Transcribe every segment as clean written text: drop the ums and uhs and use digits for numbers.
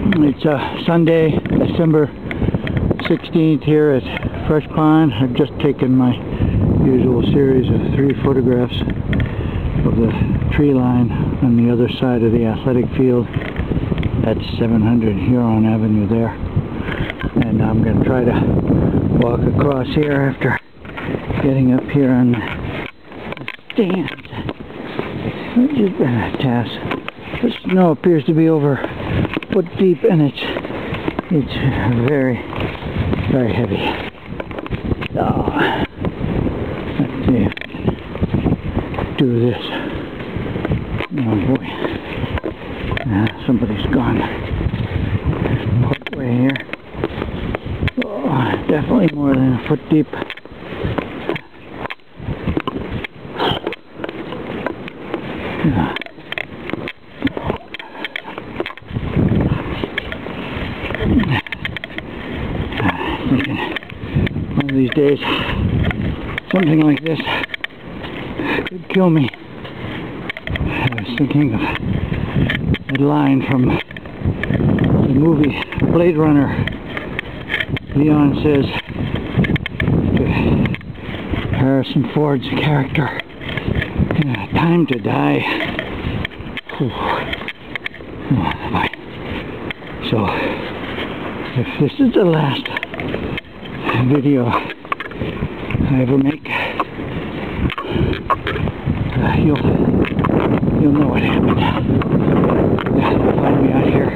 It's Sunday, December 16th here at Fresh Pond. I've just taken my usual series of 3 photographs of the tree line on the other side of the athletic field. That's 700 Huron Avenue there. And I'm going to try to walk across here after getting up here on the stand. Which has been a task. The snow appears to be over a foot deep, and it's very, very heavy. Oh, let's see if I can do this. Oh boy. Somebody's gone part way here. Oh, definitely more than a foot deep. One of these days, something like this could kill me. I was thinking of a line from the movie Blade Runner. Leon says to Harrison Ford's character, "Time to die." So, if this is the last video I ever make, you'll know what happened. Find me out here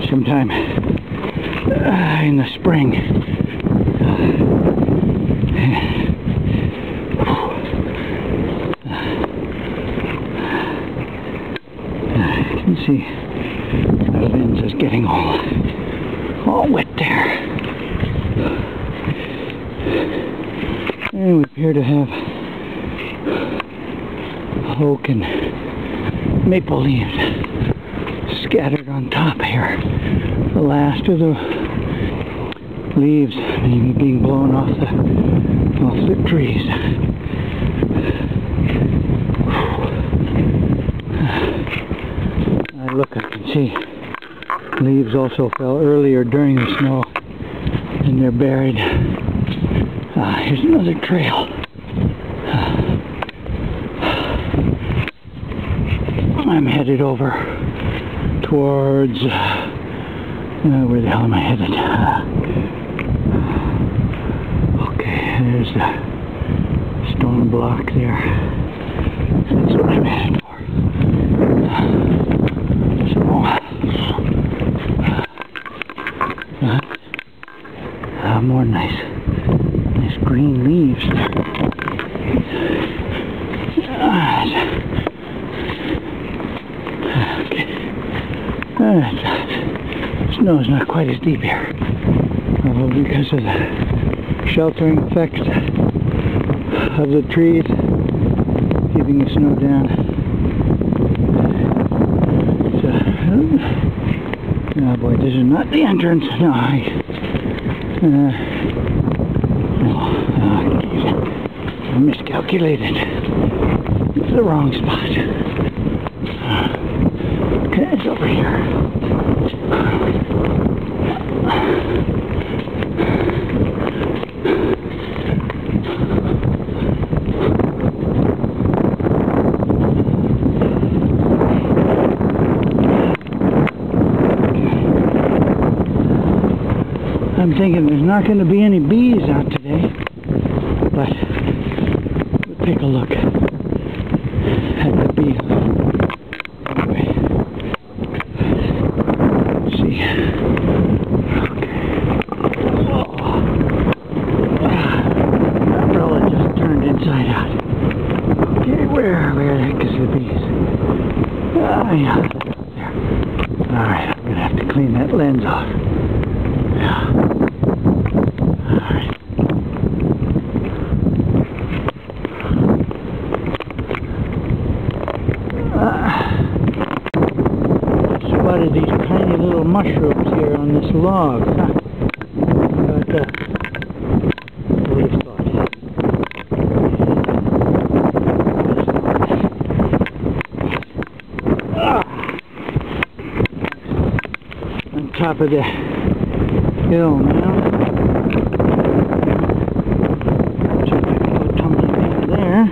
sometime in the spring. You can see the lens is getting all wet there. And we appear to have oak and maple leaves scattered on top here. The last of the leaves being blown off the trees. I can see leaves also fell earlier during the snow, and they're buried. Here's another trail. I'm headed over towards where the hell am I headed? Okay, there's the stone block there. That's what I'm headed for. More nice green leaves there. Okay. Snow's not quite as deep here, probably because of the sheltering effect of the trees, keeping the snow down. Oh boy, this is not the entrance. No, I miscalculated. It's the wrong spot. Okay, it's over here. I'm thinking there's not going to be any bees out today, but we'll take a look at the bees. Anyway, let's see. Okay. The umbrella just turned inside out. Okay, where the heck is the bees? Yeah, there. Alright, I'm going to have to clean that lens off. Yeah. Alright. Spotted these tiny little mushrooms here on this log. Huh? What would have thought? top of the hill now. So if I can go tumbling into there.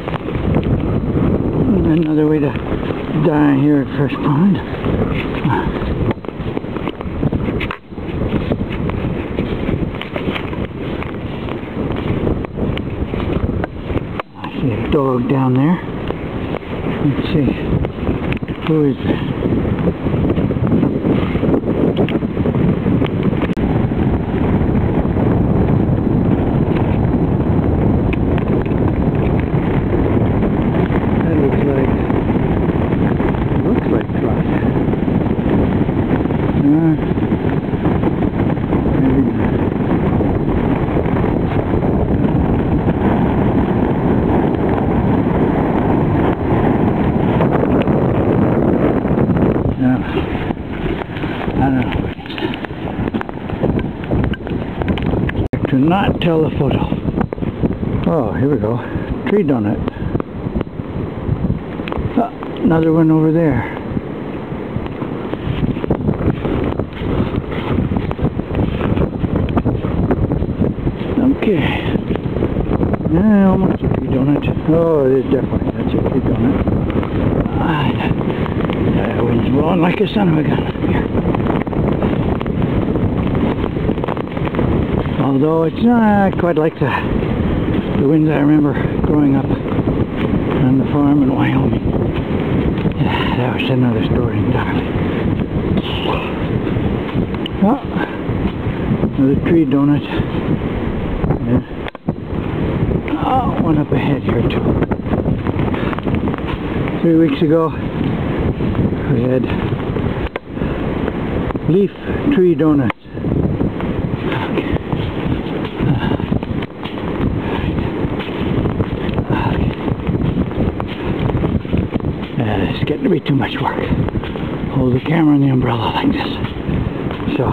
And another way to die here at Fresh Pond. I see a dog down there. Let's see. Who is it? Do not tell the photo. Oh, here we go. Tree donut. Another one over there. Okay. Yeah, almost a tree donut. Oh, it is definitely. That's a tree donut. That wind's blowing like a son of a gun. Here. Although it's not quite like the winds I remember growing up on the farm in Wyoming. Yeah, that was another story entirely. Oh, another tree donut. Yeah. Oh, one up ahead here too. 3 weeks ago we had leaf tree donuts. It's getting to be too much work. Hold the camera and the umbrella like this. So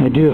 I do